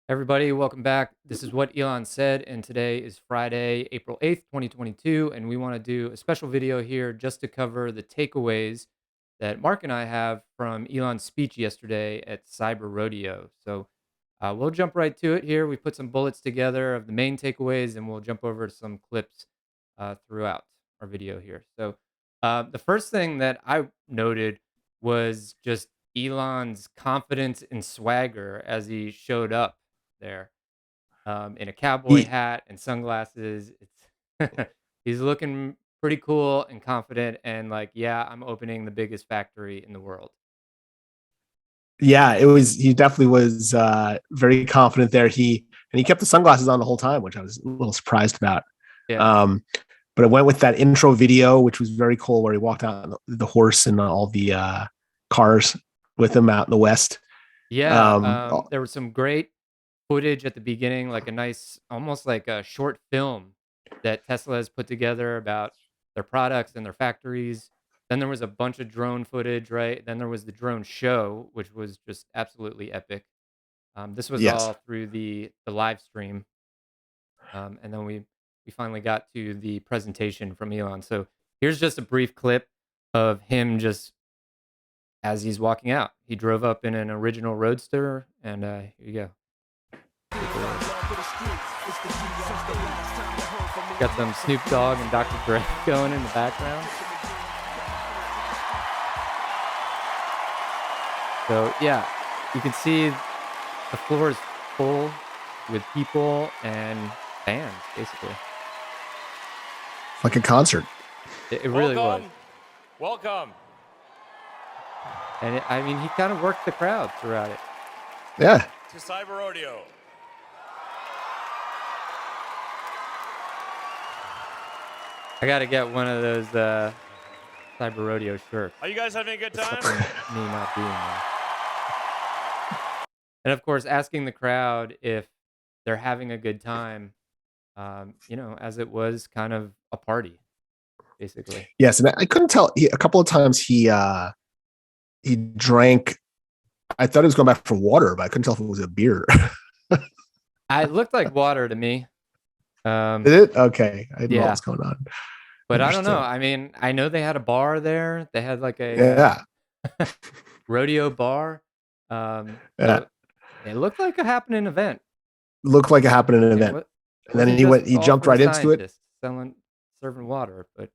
Everybody, welcome back. This is what Elon said, and today is Friday, April 8th, 2022, and we want to do a special video here just to cover the takeaways that Mark and I have from Elon's speech yesterday at Cyber Rodeo. So we'll jump right to it here. We put some bullets together of the main takeaways, and we'll jump over to some clips throughout our video here. So the first thing that I noted was just Elon's confidence and swagger as he showed up there, in a cowboy He, hat and sunglasses. It's he's looking pretty cool and confident and like, yeah, I'm opening the biggest factory in the world. yeah, he definitely was very confident there. He kept the sunglasses on the whole time, which I was a little surprised about. Yeah. Um, but it went with that intro video, which was very cool, where he walked out on the horse and all the cars with him out in the West. Yeah. Um, There was some great footage at the beginning, like a nice, almost like a short film that Tesla has put together about their products and their factories. Then there was a bunch of drone footage, right? Then there was the drone show, which was just absolutely epic. This was yes. all through the live stream, and then we finally got to the presentation from Elon. So here's just a brief clip of him just as he's walking out. He drove up in an original Roadster, and here you go. Take a look. Got some Snoop Dogg and Dr. Dre going in the background. So yeah, you can see the floor is full with people and fans, basically. Like a concert. It really was. Welcome. And I mean, he kind of worked the crowd throughout it. Yeah. To Cyber Rodeo. I got to get one of those Cyber Rodeo shirts. Are you guys having a good time? Me not being there. And of course, asking the crowd if they're having a good time, as it was kind of a party, basically. Yes, and I couldn't tell. A couple of times he drank. I thought he was going back for water, but I couldn't tell if it was a beer. It looked like water to me. Did it? Okay, I didn't know Yeah. what's going on. But I don't know. I mean, I know they had a bar there. They had like a Yeah. rodeo bar. So Yeah. it looked like a happening event. Looked like it happened in an event. And then he jumped right into it. Serving water, but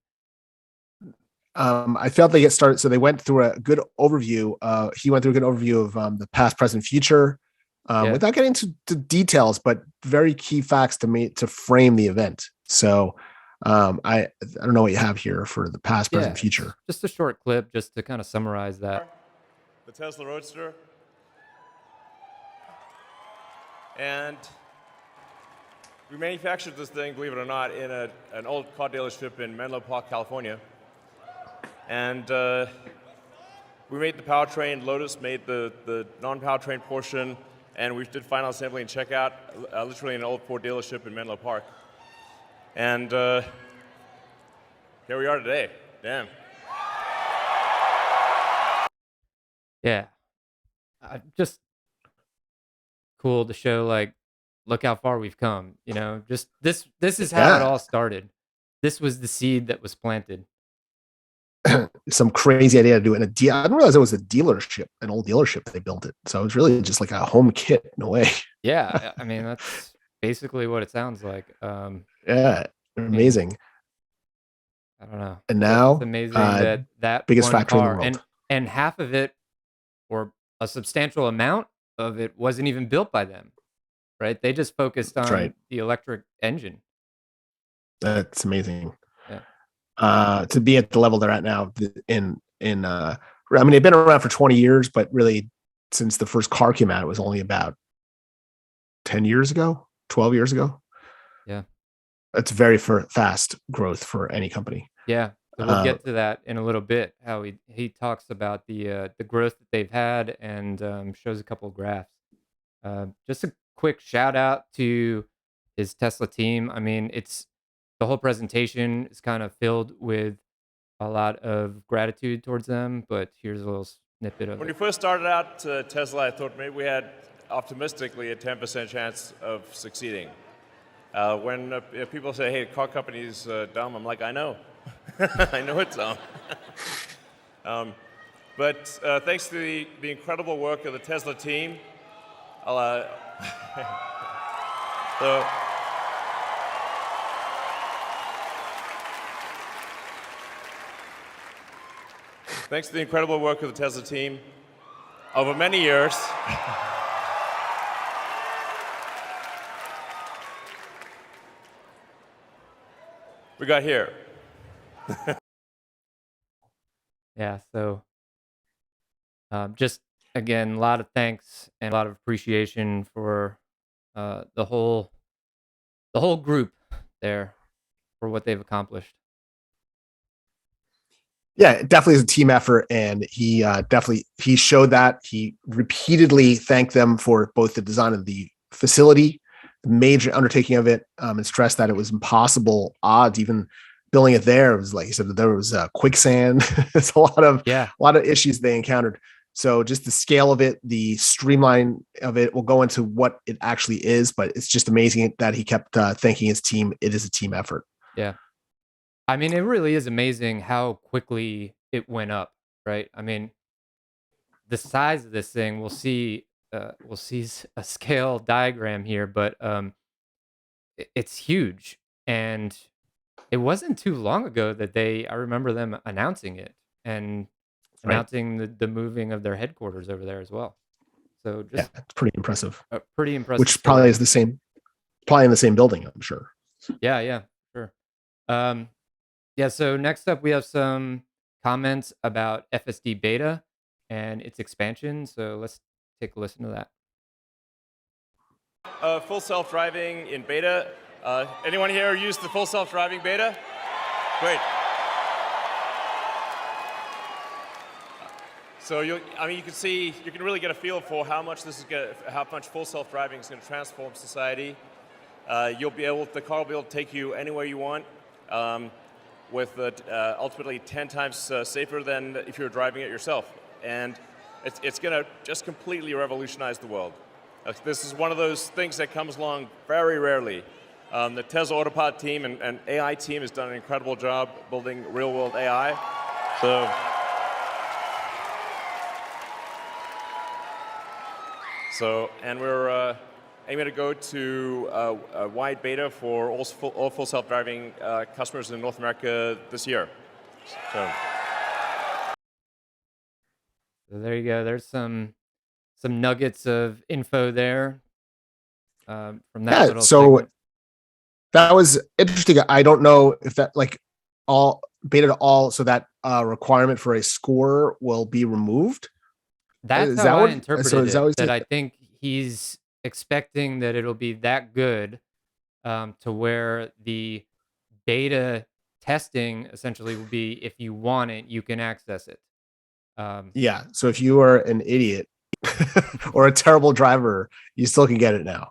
I felt they get started. So they went through a good overview. He went through a good overview of the past, present, future, Yeah. without getting into details, but very key facts to frame the event. So I don't know what you have here for the past, present, future. Just a short clip, just to kind of summarize that. The Tesla Roadster. And we manufactured this thing, believe it or not, in an old car dealership in Menlo Park, California. And we made the powertrain. Lotus made the non-powertrain portion. And we did final assembly and checkout, literally in an old Ford dealership in Menlo Park. And here we are today. Damn. Yeah. Just cool to show, like, look how far we've come. Just this is how it all started. This was the seed that was planted. Some crazy idea to do it in a deal. I didn't realize it was a dealership, an old dealership. They built it, so it's really just like a home kit in a way. Yeah, I mean that's basically what it sounds like. Yeah, amazing. I don't know. And now, it's amazing that biggest one factory in the car world. and half of it, or a substantial amount of it, wasn't even built by them. Right? They just focused on the electric engine. That's amazing. Yeah. To be at the level they're at now I mean, they've been around for 20 years, but really since the first car came out, it was only about 10 years ago, 12 years ago. Yeah. That's very fast growth for any company. Yeah. So we'll get to that in a little bit, how he talks about the growth that they've had and shows a couple of graphs. Just a quick shout out to his Tesla team. I mean, the whole presentation is kind of filled with a lot of gratitude towards them, but here's a little snippet of When it. we first started out Tesla, I thought maybe we had optimistically a 10% chance of succeeding. When people say, "Hey, car company's dumb," I'm like, "I know, I know it's dumb." But thanks to the incredible work of the Tesla team, I'll, so thanks to the incredible work of the Tesla team over many years. We got here. Yeah. So just again, a lot of thanks and a lot of appreciation for the whole group there for what they've accomplished. Yeah, it definitely is a team effort, and he definitely he showed that. He repeatedly thanked them for both the design of the facility, the major undertaking of it, and stressed that it was impossible odds even building it there. It was like he said that there was quicksand. There's Yeah. a lot of issues they encountered. So just the scale of it, the streamline of it, will go into what it actually is. But it's just amazing that he kept thanking his team. It is a team effort. Yeah. I mean, it really is amazing how quickly it went up, right? I mean, the size of this thing, we'll see a scale diagram here, but it's huge. And it wasn't too long ago that I remember them announcing it and Right? announcing the moving of their headquarters over there as well. So Yeah, just it's pretty impressive. a pretty impressive Which probably story. is the same, probably in the same building, I'm sure. Yeah, yeah, sure. Um, yeah, so next up we have some comments about FSD beta and its expansion. So let's take a listen to that. Full self-driving in beta. Anyone here use the full self-driving beta? Great. So you can see, you can really get a feel for how much how much full self-driving is going to transform society. The car will be able to take you anywhere you want, with ultimately 10 times safer than if you were driving it yourself. And it's going to just completely revolutionize the world. This is one of those things that comes along very rarely. The Tesla Autopilot team and AI team has done an incredible job building real-world AI. And we're aiming to go to a wide beta for all full self-driving customers in North America this year. So there you go. There's some nuggets of info there from that Yeah, little so segment. that was interesting. I don't know if that like all beta to all, so that requirement for a score will be removed. That's Is how that I what? So interpreted is that it. what That it? I think he's expecting that it'll be that good to where the beta testing essentially will be if you want it, you can access it. Yeah. So if you are an idiot or a terrible driver, you still can get it now.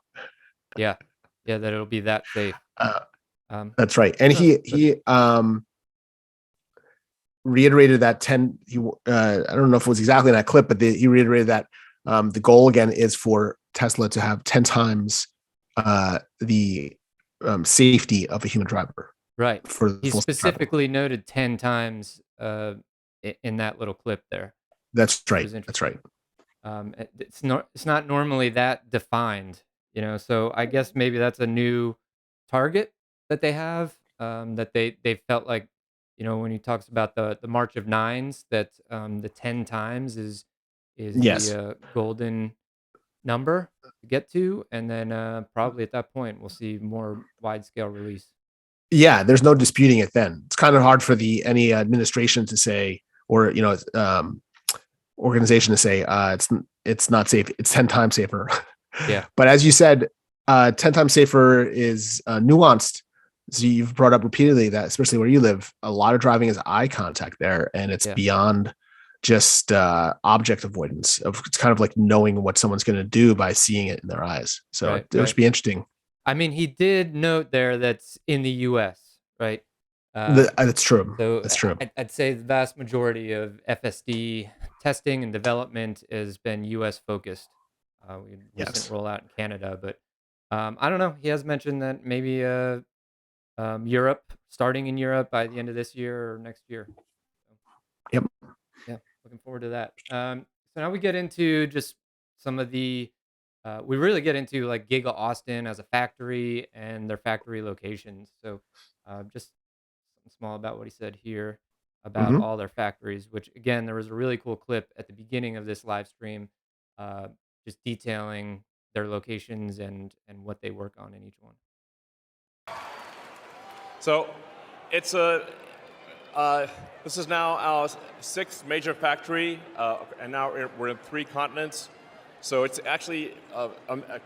Yeah, yeah, that it'll be that safe. Uh, Um, that's right. And so, he reiterated that 10. I don't know if it was exactly in that clip, but he reiterated that the goal again is for Tesla to have 10 times the safety of a human driver right. for the He full self-driving. specifically noted 10 times in that little clip there. That's It right. was That's interesting. right. It's not normally that defined, you know. So I guess maybe that's a new target that they have. That they felt like, you know, when he talks about the March of Nines, that the 10 times is the Yes. golden number to get to, and then probably at that point we'll see more wide scale release. Yeah. There's no disputing it. Then it's kind of hard for any administration to say, or organization to say it's not safe. It's 10 times safer. Yeah, But as you said, 10 times safer is nuanced. So you've brought up repeatedly that, especially where you live, a lot of driving is eye contact there, and it's yeah, beyond just object avoidance. It's kind of like knowing what someone's going to do by seeing it in their eyes. So right, it should right. be interesting. I mean, he did note there that's in the U.S., right? Uh, That's true. So That's true. I'd say the vast majority of FSD testing and development has been U.S. focused. We had recent Yes. rollout in Canada, but I don't know. He has mentioned that maybe Europe, starting in Europe by the end of this year or next year. So, Yep. yeah, looking forward to that. So now we get into just some of we really get into like Giga Austin as a factory and their factory locations. So just something small about what he said here about Hmm. all their factories, which again, there was a really cool clip at the beginning of this live stream, uh, just detailing their locations and what they work on in each one. So it's a this is now our sixth major factory, and now we're in three continents. So it's actually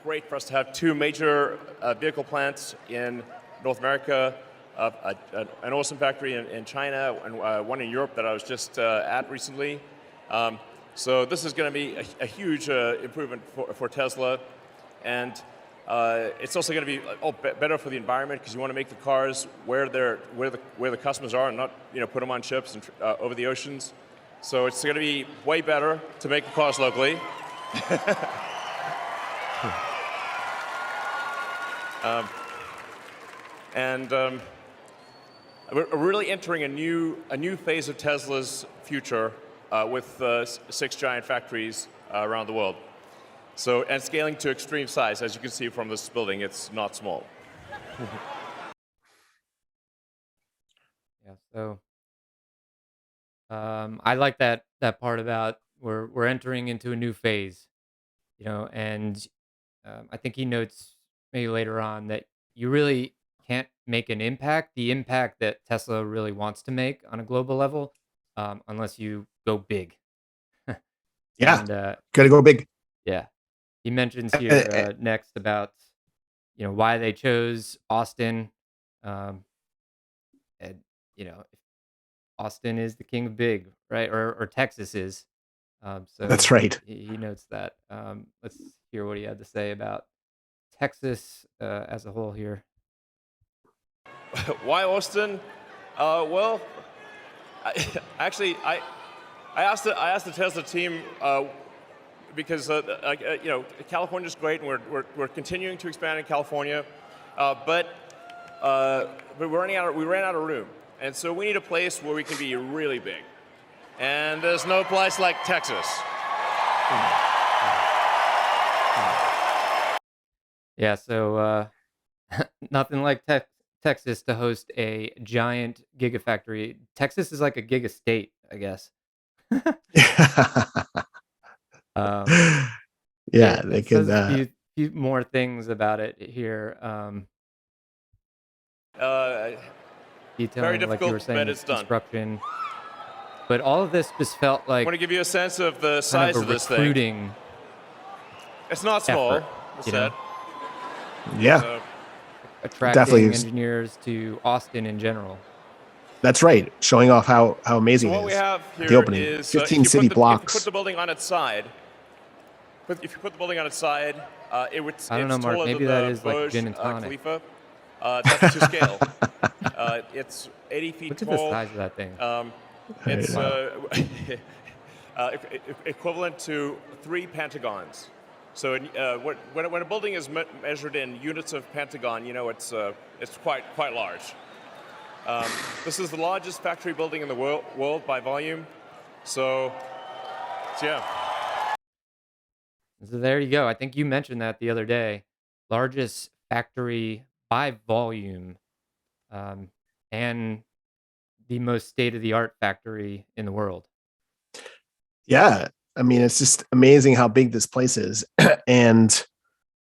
great for us to have two major vehicle plants in North America, an awesome factory in China, and one in Europe that I was just at recently. Um, so this is going to be a huge improvement for Tesla, and it's also going to be better for the environment because you want to make the cars where the customers are and not put them on ships and over the oceans. So it's going to be way better to make the cars locally. And we're really entering a new phase of Tesla's future with six giant factories around the world. So, and scaling to extreme size, as you can see from this building, it's not small. Yeah, so I like that part about we're entering into a new phase, and I think he notes maybe later on that you really can't make an impact, the impact that Tesla really wants to make on a global level, unless you go big. Yeah. And Got to go big. yeah, he mentions Uh, here uh, next about why they chose Austin, um, and Austin is the king of big, right? Or Texas is. that's So right. he notes that. Let's hear what he had to say about Texas as a whole here. Why Austin? Well, I, actually, I asked the Tesla team because California's great, and we're continuing to expand in California, but we ran out of room, and so we need a place where we can be really big, and there's no place like Texas. Yeah, so nothing like Texas to host a giant gigafactory. Texas is like a giga state, I guess. Um, Yeah, they it could. says a few more things about it here, Uh, Very detailing, like you difficult, were saying, but the it's done. construction. But all of this just felt I want like to give you a sense of the kind of size a of this thing. recruiting It's not small, effort, I you said. know, Yeah, So definitely. attracting engineers to Austin in general. That's right. Showing off how So amazing it what we is have at the here opening. is 15 city if you put blocks. the building on its side, if you put the building on its side, I don't know, it's Mark. taller than Maybe that the is like a Burj gin and tonic. Khalifa. That's to scale. It's 80 feet Look at the tall. size of that thing. It's Wow. equivalent to 3 pentagons. So when a building is measured in units of pentagon, it's quite large. This is the largest factory building in the world by volume. So yeah. So there you go. I think you mentioned that the other day. Largest factory by volume, um, and the most state of the art factory in the world. Yeah, I mean, it's just amazing how big this place is, and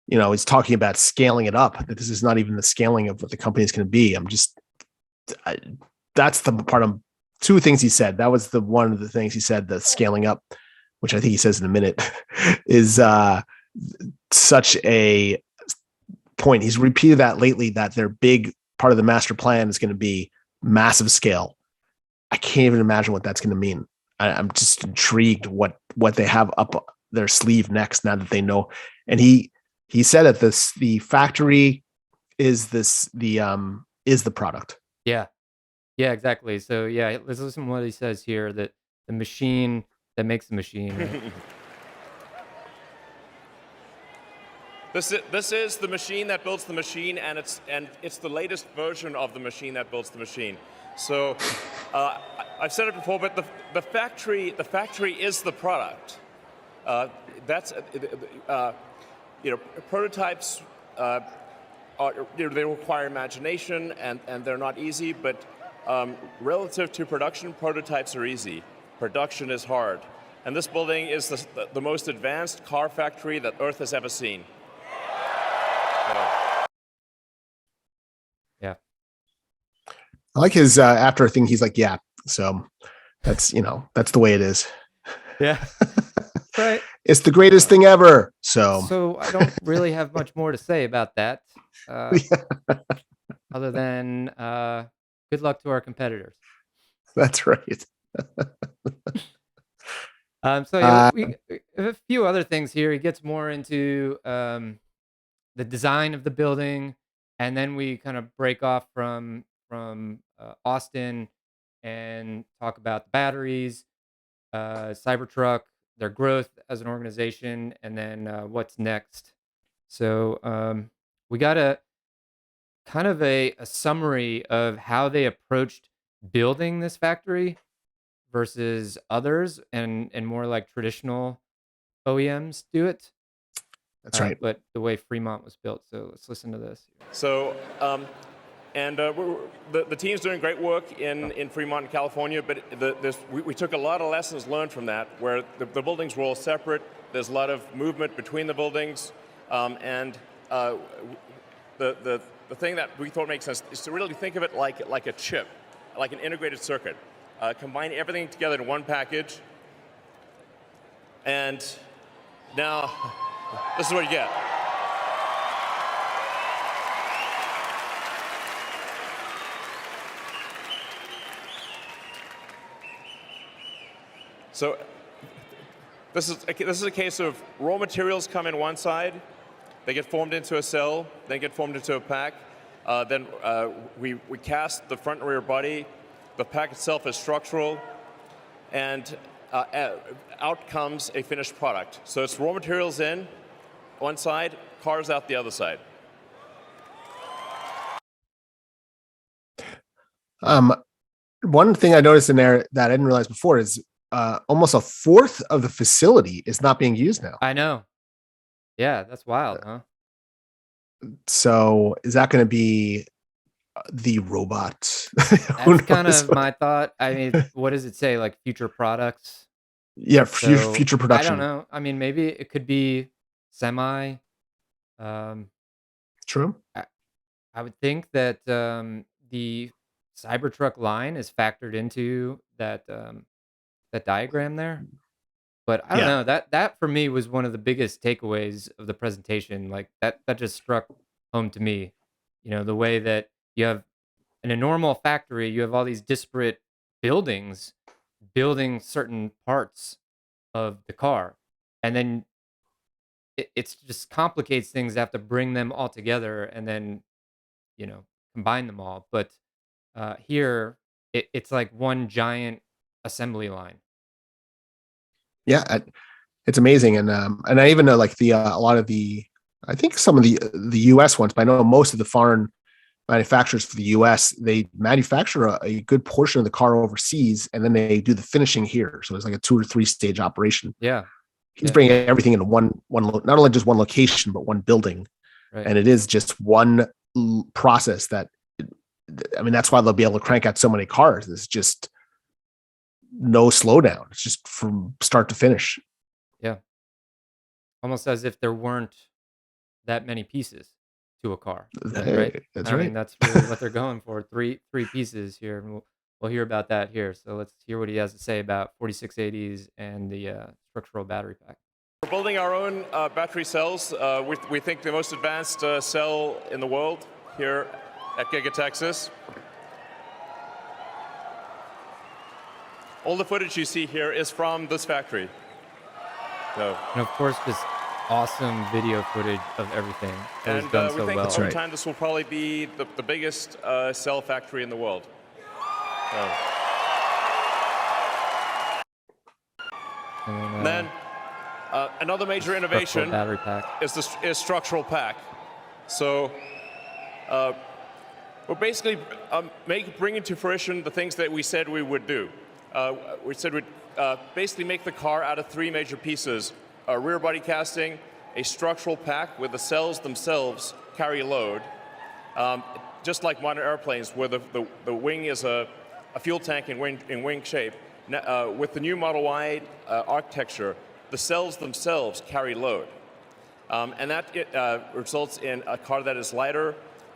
he's talking about scaling it up. That this is not even the scaling of what the company is going to be. I, that's the part of two things he said. That was the one of the things he said. The scaling up, which I think he says in a minute, is such a point. He's repeated that lately, that their big part of the master plan is going to be massive scale. I can't even imagine what that's going to mean. I'm just intrigued what they have up their sleeve next, now that they know. And he said that the factory is the product. Yeah. Yeah, exactly. So yeah, let's listen to what he says here, that the machine that makes the machine, right? This is the machine that builds the machine, and it's the latest version of the machine that builds the machine. So I've said it before, but the factory is the product. Prototypes they require imagination, and they're not easy. But relative to production, prototypes are easy. Production is hard. And this building is the most advanced car factory that Earth has ever seen. Yeah. I like his after thing. He's like, yeah. So that's the way it is. Yeah. Right. It's the greatest thing ever. So I don't really have much more to say about that, yeah, other than good luck to our competitors. that's right. So yeah, we have a few other things here. He gets more into the design of the building, and then we kind of break off from Austin and talk about the batteries, Cybertruck, their growth as an organization, and then what's next. So we got a kind of a summary of how they approached building this factory versus others, and more like traditional OEMs do it. That's right. But the way Fremont was built. So let's listen to this. So, the team's doing great work in Fremont, California, but we took a lot of lessons learned from that, where the buildings were all separate. There's a lot of movement between the buildings, and the thing that we thought makes sense is to really think of it like a chip, like an integrated circuit. Combine everything together in one package, and now this is what you get. So this is a case of raw materials come in one side, they get formed into a cell, then get formed into a pack. Then we cast the front and rear body. The pack itself is structural, and out comes a finished product. So it's raw materials in one side, cars out the other side. One thing I noticed in there that I didn't realize before is almost a fourth of the facility is not being used now. I know. Yeah, that's wild, huh? So is that going to be the robot? That's kind of my thought. I mean, what does it say? Like future products? Yeah, So, future production. I don't know. I mean, maybe it could be semi. True. I would think that the Cybertruck line is factored into that diagram there. But I don't know. That for me was one of the biggest takeaways of the presentation. Like that just struck home to me. You know, the way that you have in a normal factory, you have all these disparate buildings building certain parts of the car, and then it's just complicates things to have to bring them all together and then combine them all. But here it's like one giant assembly line. Yeah, it's amazing, and I even know like the a lot of the I think some of the U.S. ones, but I know most of the foreign manufacturers for the U.S. they manufacture a good portion of the car overseas, and then they do the finishing here. So it's like a 2 or 3 stage operation. Yeah, he's bringing everything into one not only just one location but one building, right. And it is just one process that. I mean, that's why they'll be able to crank out so many cars. It's just no slowdown. It's just from start to finish. Yeah. Almost as if there weren't that many pieces to a car. Right? That's I right. mean, that's really what they're going for. Three pieces here. And we'll hear about that here. So let's hear what he has to say about 4680s and the structural battery pack. We're building our own battery cells. We think the most advanced cell in the world here at Giga Texas. All the footage you see here is from this factory. So. And of course, this awesome video footage of everything that was done so we think well. over time this will probably be the biggest cell factory in the world. So. And then another major Structural innovation battery pack. is structural pack. So we're basically bringing to fruition the things that we said we would do. We said we'd basically make the car out of three major pieces: a rear body casting, a structural pack where the cells themselves carry load, just like modern airplanes, where the wing is a fuel tank in wing shape. With the new Model Y architecture, the cells themselves carry load. And that results in a car that is lighter,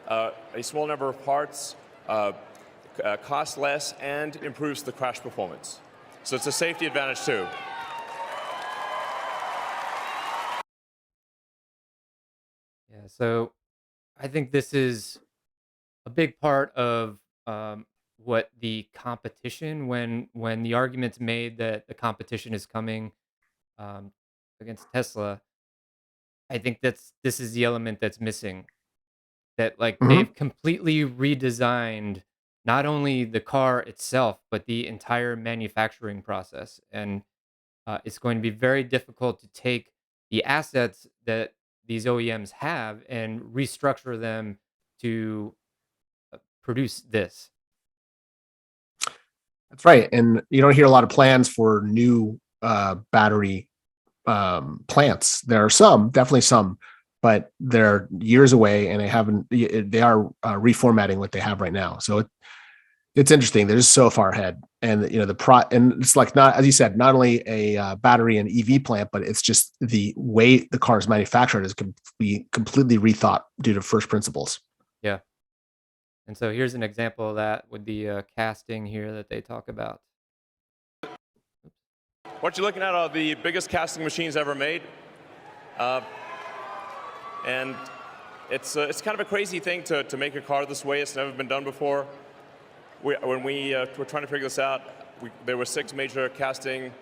a small number of parts, costs less, and improves the crash performance. So it's a safety advantage too. Yeah, so I think this is a big part of what the competition, when the argument's made that the competition is coming um, against Tesla. I think this is the element that's missing. That like Mhm. they've completely redesigned not only the car itself, but the entire manufacturing process, and it's going to be very difficult to take the assets that these OEMs have and restructure them to produce this. That's right. And you don't hear a lot of plans for new battery plants. There are some, definitely some, but they're years away, and they are reformatting what they have right now. So it's interesting. They're just so far ahead. And and it's like, not, as you said, not only a battery and EV plant, but it's just the way the car is manufactured is be completely rethought due to first principles. Yeah. And so here's an example of that with the casting here that they talk about. What you're looking at are the biggest casting machines ever made. And it's kind of a crazy thing to make a car this way. It's never been done before. When we were trying to figure this out, there were 6 major casting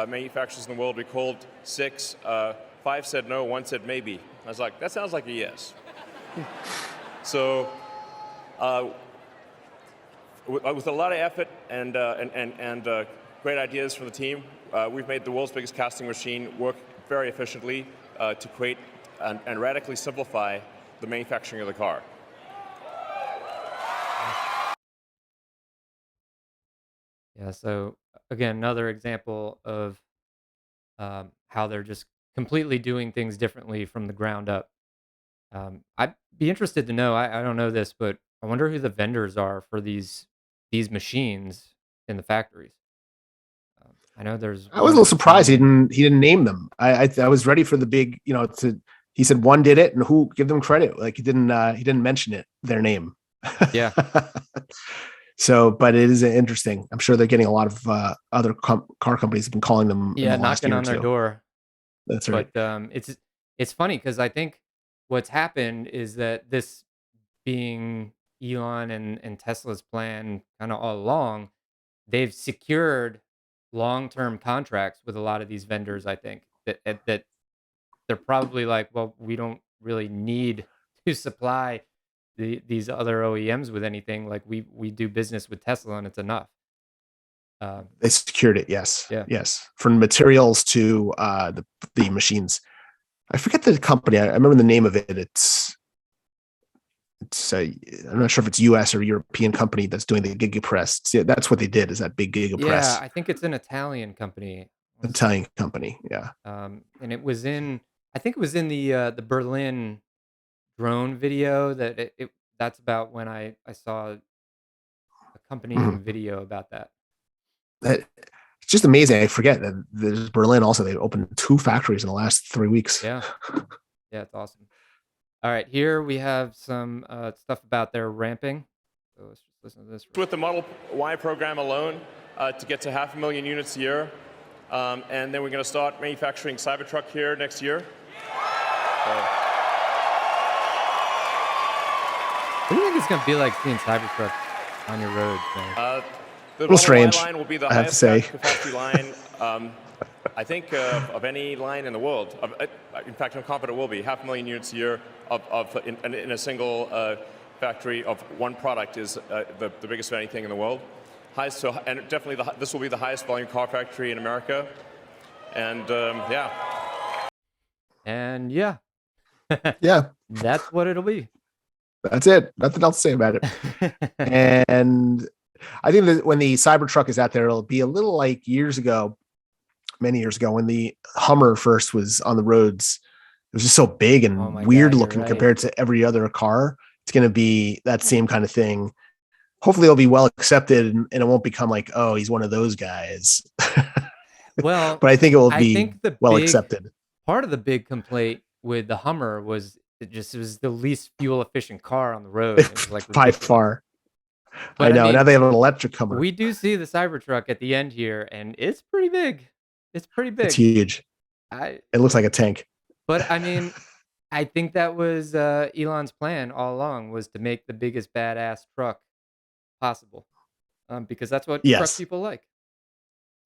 manufacturers in the world. We called 6. 5 said no, 1 said maybe. I was like, that sounds like a yes. So with a lot of effort and great ideas from the team, we've made the world's biggest casting machine work very efficiently to create and radically simplify the manufacturing of the car. Yeah. So again, another example of how they're just completely doing things differently from the ground up. I'd be interested to know. I don't know this, but I wonder who the vendors are for these machines in the factories. I know there's I was a one little in surprised China. he didn't name them. I was ready for the big, he said one did it, and who give them credit. Like he didn't mention it, their name. Yeah, So, but it is interesting. I'm sure they're getting a lot of other car companies have been calling them in yeah, the last knocking year or on their two. door. That's right. But it's funny because I think what's happened is that this being Elon and Tesla's plan kind of all along, they've secured long-term contracts with a lot of these vendors. I think that they're probably like, well, we don't really need to supply these other OEMs with anything. Like we do business with Tesla and it's enough. They secured it. Yes, Yeah, yes. From materials to the machines. I forget the company. I remember the name of it. It's I'm not sure if it's U.S. or European company that's doing the GigaPress. See, that's what they did. Is that big yeah. GigaPress I think it's an Italian company. I want to say, Italian company? Yeah. and it was in. I think it was in the Berlin drone video that that's about when I saw a company Mhm. in video about that. That it's just amazing. I forget that there's Berlin also. They opened 2 factories in the last 3 weeks. Yeah, yeah, it's awesome. All right, here we have some stuff about their ramping. So let's just listen to this. With the Model Y program alone, to get to 500,000 units a year, and then we're going to start manufacturing Cybertruck here next year. What do you think it's gonna be like seeing Cybertruck on your road, man? The A little Model Y strange, line will be the I have to highest say. capacity line, I think, of any line in the world. In fact, I'm confident it will be 500,000 units a year in a single factory of one product is the biggest of anything in the world. And definitely this will be the highest volume car factory in America. And yeah. And yeah, Yeah, that's what it'll be. that's it. Nothing else to say about it. And I think that when the Cybertruck is out there, it'll be a little like years ago, many years ago, when the Hummer first was on the roads. It was just so big Oh and my weird God, you're looking right. compared to every other car. It's going to be that same kind of thing. Hopefully, it'll be well accepted and it won't become like, oh, he's one of those guys. Well, But I think it will I be think the well big accepted part of the big complaint with the Hummer was it was the least fuel efficient car on the road. It was like by ridiculous. far. I But I know. Now mean, they have an electric Hummer. we do see the Cybertruck at the end here, and it's pretty big. It's pretty It's big. huge. I It looks like a tank. but I mean, I think that was Elon's plan all along was to make the biggest badass truck possible, because that's what truck Yes. people like.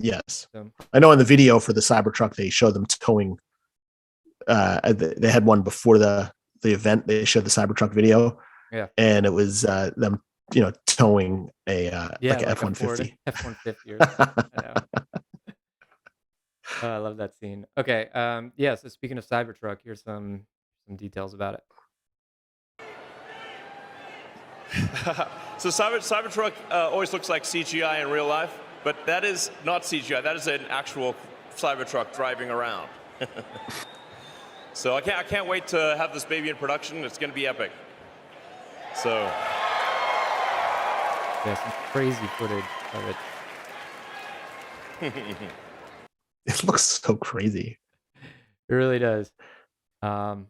Yes. So I know in the video for the Cybertruck, they show them towing. They had one before the event. They showed the Cybertruck video, yeah, and it was them, towing a yeah, like a like F a one Ford fifty. F-150 or something. I know. Oh, I love that scene. Okay, yeah. So speaking of Cybertruck, here's some details about it. So Cybertruck always looks like CGI in real life, but that is not CGI. That is an actual Cybertruck driving around. So I can't wait to have this baby in production. It's going to be epic. So Yeah, some crazy footage of it. It looks so crazy. It really does. Um,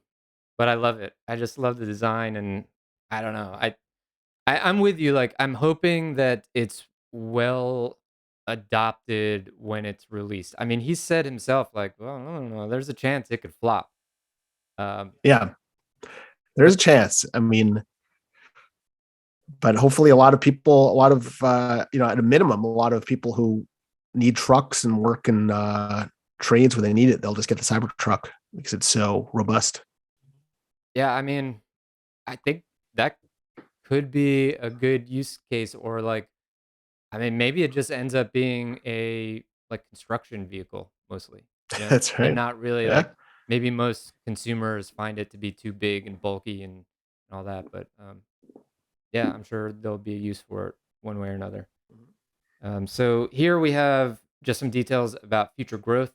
but I love it. I just love the design, and I don't know. I'm with you. Like, I'm hoping that it's well adopted when it's released. I mean, he said himself, like, well, I don't know. There's a chance it could flop. Um, Yeah, there's but a chance. I mean, but hopefully, a lot of people, a lot of at a minimum, a lot of people who need trucks and work in trades where they need it, they'll just get the Cybertruck because it's so robust. yeah, I mean, I think that could be a good use case, or like, I mean, maybe it just ends up being a like construction vehicle mostly, That's and right. not really Yeah. like maybe most consumers find it to be too big and bulky and all that. But yeah, I'm sure there'll be a use for it one way or another. So here we have just some details about future growth.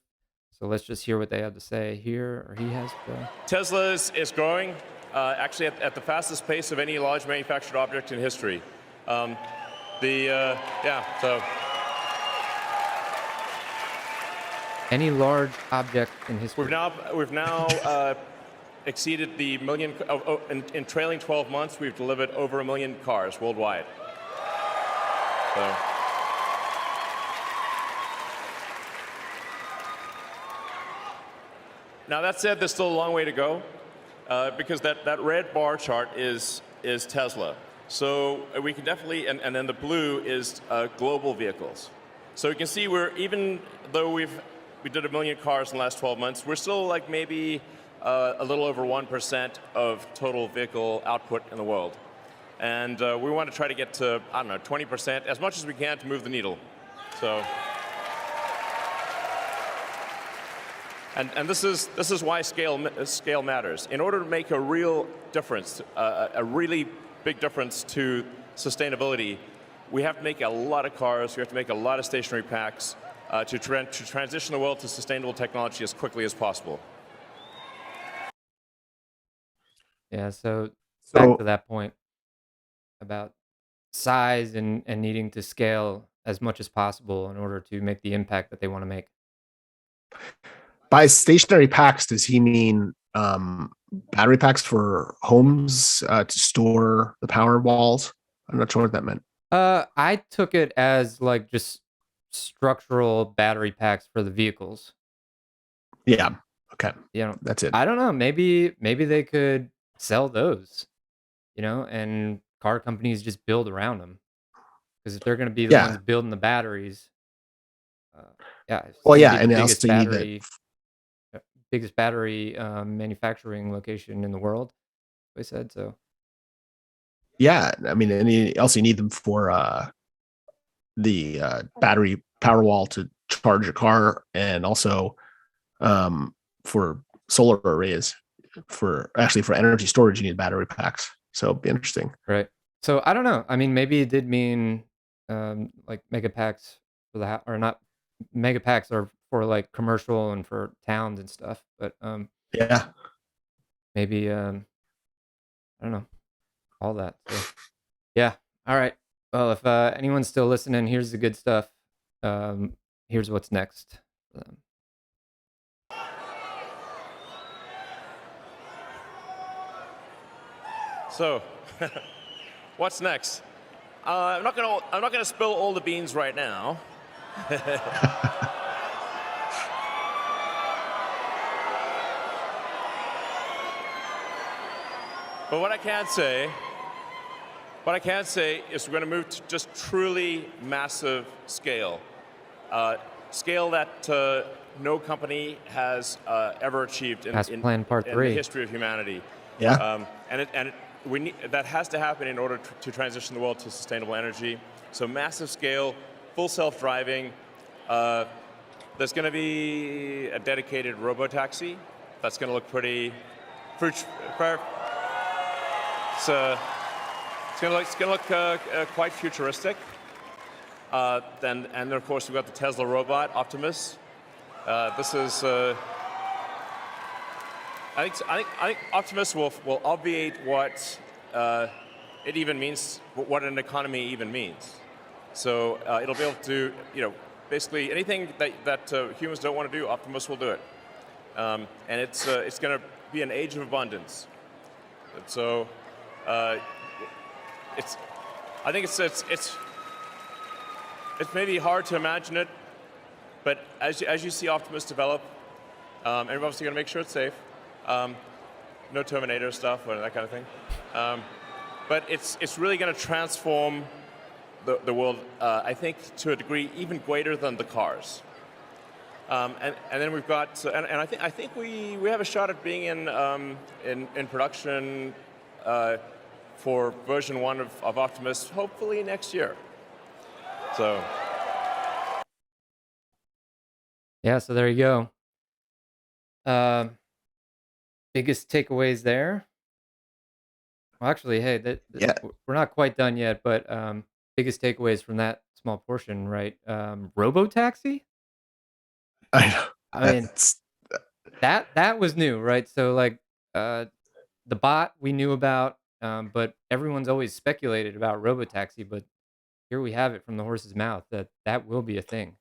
So let's just hear what they have to say here, or he has to. Tesla is growing, actually at the fastest pace of any large manufactured object in history. Um, so Any large object in history. we've now exceeded the million. In trailing 12 months, we've delivered over 1 million cars worldwide. So. Now that said, there's still a long way to go, because that red bar chart is Tesla. So we can definitely, and then the blue is global vehicles. So you can see even though we did 1 million cars in the last 12 months, we're still like maybe a little over 1% of total vehicle output in the world. And we want to try to get to, I don't know, 20%, as much as we can to move the needle. So. And this is why scale matters. In order to make a real difference, a really big difference to sustainability, we have to make a lot of cars. We have to make a lot of stationary packs to transition the world to sustainable technology as quickly as possible. Yeah. So back to So that point about size and needing to scale as much as possible in order to make the impact that they want to make. by stationary packs, does he mean battery packs for homes to store the power walls? I'm not sure what that meant. I took it as like just structural battery packs for the vehicles. Yeah. Okay. You know, That's it. I don't know. Maybe they could sell those, and car companies just build around them. Because if they're going to be the ones Yeah. building the batteries, uh, yeah, it's Well, going to yeah. be the And also you need the biggest battery manufacturing location in the world. They said so. yeah. I mean, and you also need them for the battery power wall to charge your car, and also for solar arrays. For energy storage, you need battery packs. So it'd be interesting. Right. So I don't know. I mean, maybe it did mean like mega packs for the or not. Mega packs are for like commercial and for towns and stuff. But Yeah. maybe I don't know all that. So yeah. All right. Well, if anyone's still listening, here's the good stuff. Here's what's next for them. So, what's next? I'm not gonna spill all the beans right now. But what I can say is we're going to move to just truly massive scale, scale that no company has ever achieved in Plan Part in the 3. history of humanity. Yeah. That has to happen in order to transition the world to sustainable energy. So massive scale, full self-driving. There's going to be a dedicated robo-taxi. That's going to look pretty. It's going to look quite futuristic. And then of course we've got the Tesla robot Optimus. This is. I think Optimus will obviate what it even means, what an economy even means. So it'll be able to, basically anything that humans don't want to do, Optimus will do it. And it's going to be an age of abundance. And so I think it's maybe hard to imagine it, but as you see Optimus develop, and we're obviously going to make sure it's safe. No Terminator stuff or that kind of thing. But it's really going to transform the world, I think, to a degree even greater than the cars. And then we've got, and I think we have a shot at being in production for version 1 of Optimus, hopefully next year. So. Yeah. So there you go. Biggest takeaways there. Well, actually, hey, Yeah. we're not quite done yet, but biggest takeaways from that small portion, right? Robo-taxi? I know. I mean, that was new, right? So like the bot we knew about, but everyone's always speculated about robo-taxi, but here we have it from the horse's mouth that will be a thing.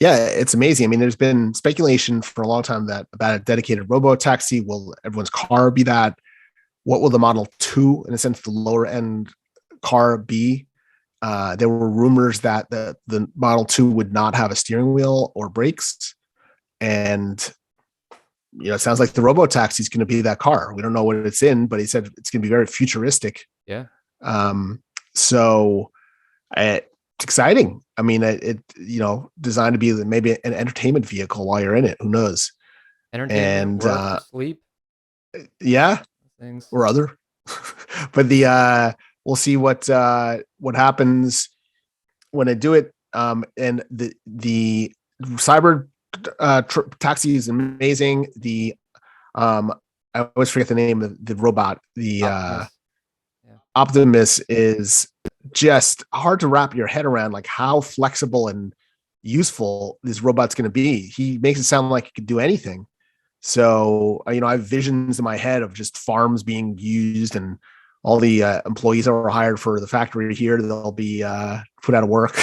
Yeah, it's amazing. I mean, there's been speculation for a long time that about a dedicated robo taxi. Will everyone's car be that? What will the Model 2, in a sense, the lower end car be? There were rumors that the Model 2 would not have a steering wheel or brakes. And, it sounds like the robo taxi is going to be that car. We don't know what it's in, but he said it's going to be very futuristic. Yeah. So it's exciting. I mean, it designed to be maybe an entertainment vehicle while you're in it. Who knows? Entertainment, work, sleep. Yeah. Things. Or other. But we'll see what happens when I do it. And the cyber taxi is amazing. The I always forget the name of the robot. The Optimus is just hard to wrap your head around, like how flexible and useful this robot's going to be. He makes it sound like it could do anything. So, I have visions in my head of just farms being used and all the employees that were hired for the factory here, they'll be put out of work.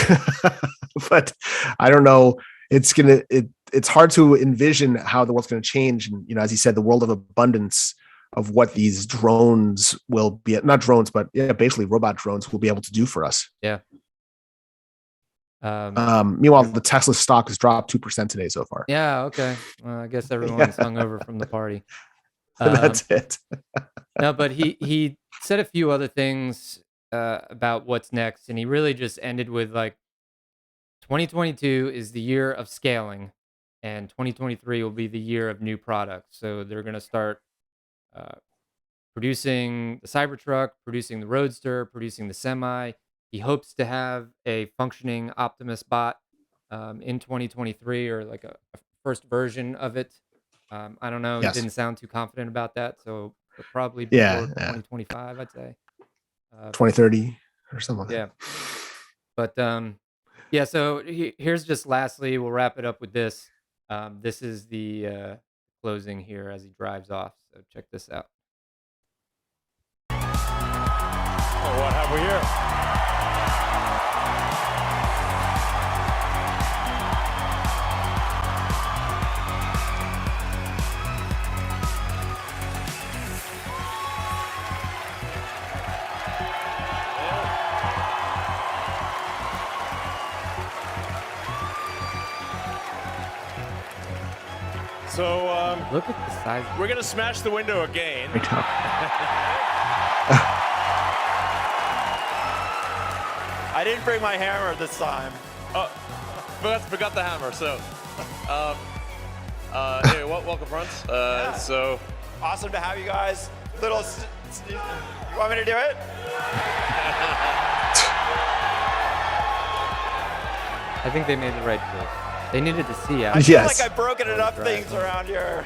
But I don't know. It's hard to envision how the world's going to change. And, as you said, the world of abundance of what these drones will be, not drones, but basically robot drones will be able to do for us. Yeah. Meanwhile, the Tesla stock has dropped 2% today so far. Yeah. Okay. Well, I guess everyone's hungover from the party. That's it. No, but he said a few other things about what's next, and he really just ended with like 2022 is the year of scaling, and 2023 will be the year of new products. So they're going to start producing the Cybertruck, producing the Roadster, producing the Semi. He hopes to have a functioning Optimus bot in 2023, or like a first version of it. I don't know. He Yes. didn't sound too confident about that, so but probably Yeah. before Yeah. 2025, I'd say. Uh, 2030 or something like yeah, that. but yeah. So here's just lastly, we'll wrap it up with this. This is the closing here as he drives off. So check this out. Oh, what have we here? So Look at the size. we're gonna smash the window again. Very tough. I didn't bring my hammer this time. Oh, forgot the hammer. So, anyway, welcome, friends. So, Awesome to have you guys. You want me to do it? I think they made the right choice. They needed to see I out. feel Yes. like I've broken enough Right. things around here.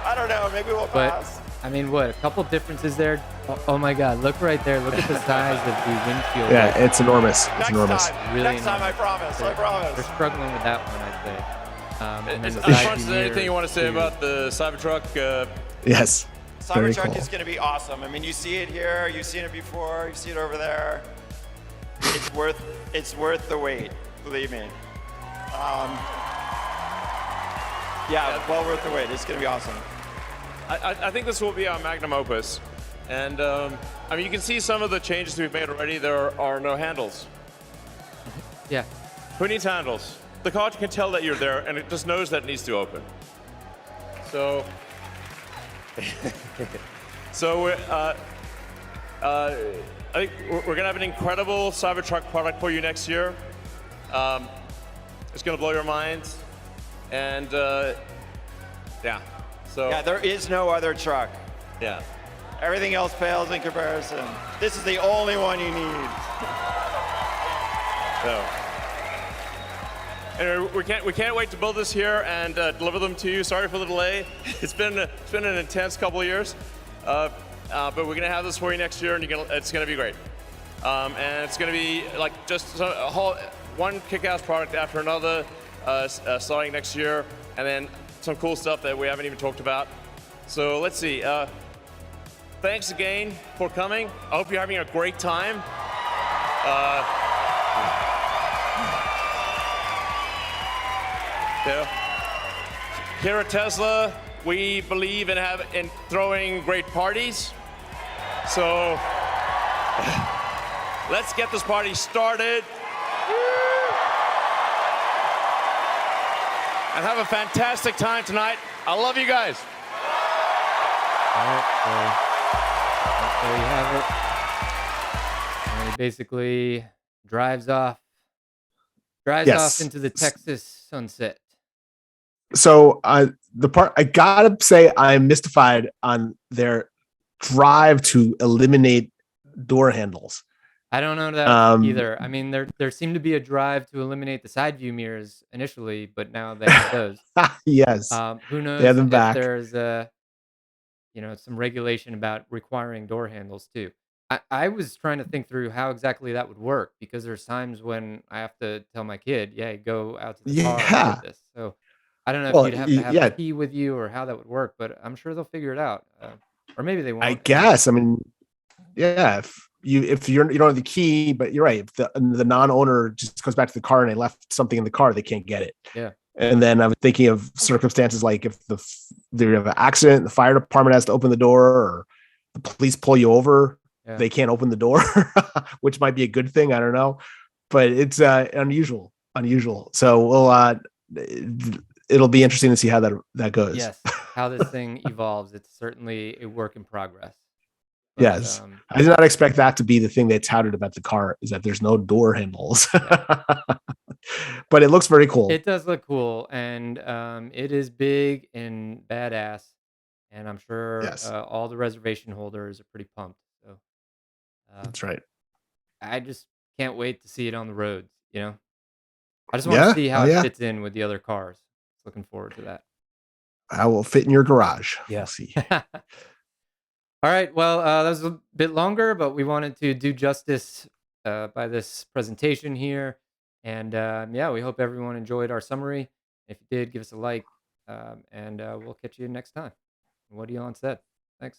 I don't know. Maybe we'll But pass. I mean, what? A couple differences there. Oh my God! Look right there. Look at the size of the windshield. Yeah, it's enormous. It's Next enormous. time. Really Next time, I promise. I They're promise. struggling with that one, I'd say. And then the Alphonse, side is view there anything you want to say mirrors, too. about the Cybertruck? Yes. Very Cybertruck cool. is going to be awesome. I mean, you see it here. You've seen it before. You see it over there. It's worth the wait. Believe me. Yeah, well worth the wait. It's going to be awesome. I think this will be our magnum opus. And I mean, you can see some of the changes we've made already. There are no handles. Yeah. Who needs handles? The car can tell that you're there, and it just knows that it needs to open. So, I think we're gonna have an incredible Cybertruck product for you next year. It's gonna blow your minds, and yeah. So Yeah, there is no other truck. yeah. Everything else pales in comparison. This is the only one you need. So, anyway, we can't wait to build this here and deliver them to you. Sorry for the delay. It's been an intense couple of years, but we're gonna have this for you next year, and it's gonna be great. And it's gonna be like just one kick-ass product after another, starting next year, and then some cool stuff that we haven't even talked about. So let's see. Thanks again for coming. I hope you're having a great time. Yeah. Here at Tesla, we believe in throwing great parties. So let's get this party started. And have a fantastic time tonight. I love you guys. All right. So there you have it. And he basically drives off Yes. into the Texas sunset. So the part I gotta say I'm mystified on their drive to eliminate door handles. I don't know that either. I mean, there seemed to be a drive to eliminate the side view mirrors initially, but now they have those. Yes. Who knows They have them if back. there's some regulation about requiring door handles too. I was trying to think through how exactly that would work because there's times when I have to tell my kid, "Yeah, go out to the car and Yeah. get this." So I don't know if Well, you'd have to have a yeah, key with you or how that would work, but I'm sure they'll figure it out. Or maybe they I won't. guess. I mean, yeah, if you don't have the key, but you're right. If the non-owner just goes back to the car and they left something in the car, they can't get it. Yeah. And then I was thinking of circumstances like if there have an accident, the fire department has to open the door, or the police pull you over, Yeah. they can't open the door, which might be a good thing. I don't know, but it's unusual. So it'll be interesting to see how that goes. Yes, how this thing evolves. It's certainly a work in progress. But, Yes. I did not expect that to be the thing they touted about the car, is that there's no door handles. But it looks very cool. it does look cool, and it is big and badass, and I'm sure Yes. all the reservation holders are pretty pumped. So That's right. I just can't wait to see it on the roads. I just want to Yeah. see how Oh, it yeah. fits in with the other cars. Looking forward to that. I will fit in your garage. Yeah. We'll see. All right. Well, that was a bit longer, but we wanted to do justice by this presentation here. And yeah, we hope everyone enjoyed our summary. If you did, give us a like, and we'll catch you next time. What Elon said. Thanks.